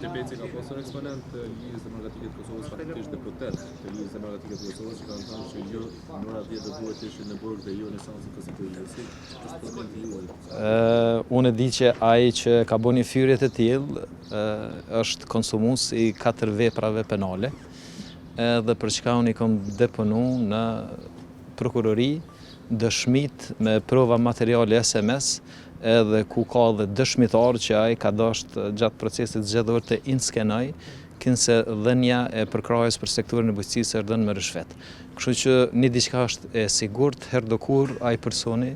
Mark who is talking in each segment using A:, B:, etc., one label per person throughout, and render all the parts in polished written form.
A: Tepeci ka pasur eksponent të Ligjit Demokratike të Kosovës, faktikisht dhe protest të Ligjit Demokratike të Kosovës që kanë thënë se jo në ora 10 do duhet të ishin në burg dhe jo në seancën konstitutive. Është problemi juaj.
B: Unë e di që ai që ka bënë një fyrje të tillë është konsumues i 4 veprave penale, edhe për çka unë i kam deponu në prokurori dëshmit me prova materiale SMS, edhe ku ka dhe dëshmitar që ai ka dashur gjatë procesit zgjedhor të inskenoj kinse dhënia e përkrahjes për sektorin e bujqësisë është dhënë me rishvet. Kështu që një diçka është e sigurt, herë do kur ai personi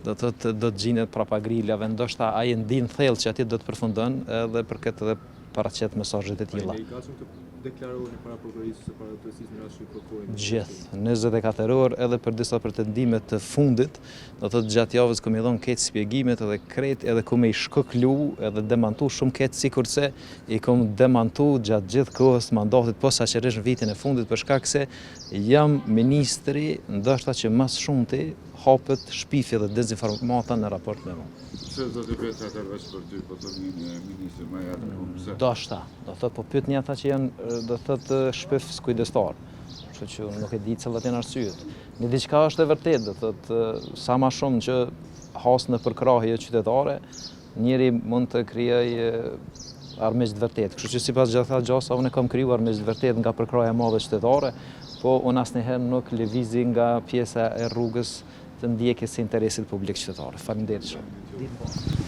B: do të gjinet prapa grilave, ndoshta ai e ndin thellë që aty do të përfundon edhe për këtë edhe paraqet mesazhet e tilla.
A: Ai ka të deklaruar para prokurorisë së paratësisë në rast se kërkojnë.
B: Gjithë 24 orë edhe për disa pretendime të fundit, do thotë gjatë javës kam i dhënë këtë shpjegimet edhe krejt edhe ku më i shkëklu edhe demantu shumë këtë sikurse i kam demantu gjatë gjithë kohës mandatit posaçërisht në vitin e fundit për shkak se jam ministri ndoshta që më shumti hapet shpifje dhe dezinformata në raport me mua.
C: Pse do të bëhet atë veç për ty, po thonë ministri më ja të pse?
B: Ndoshta, do thotë po pyetni ata që janë do thotë shpif skujdestar. Kështu që unë nuk e di cilat janë arsyet. Një diçka është e vërtetë, do thotë sa më shumë që has në përkrahje qytetare, njëri mund të krijojë armiq të vërtetë. Kështu që sipas gjitha gjasa unë kam krijuar armiq të vërtetë nga përkrahja e madhe qytetare, po unë asnjëherë nuk lëvizi nga pjesa e rrugës të ndjekjes së interesit publik qytetar. Faleminderit shumë.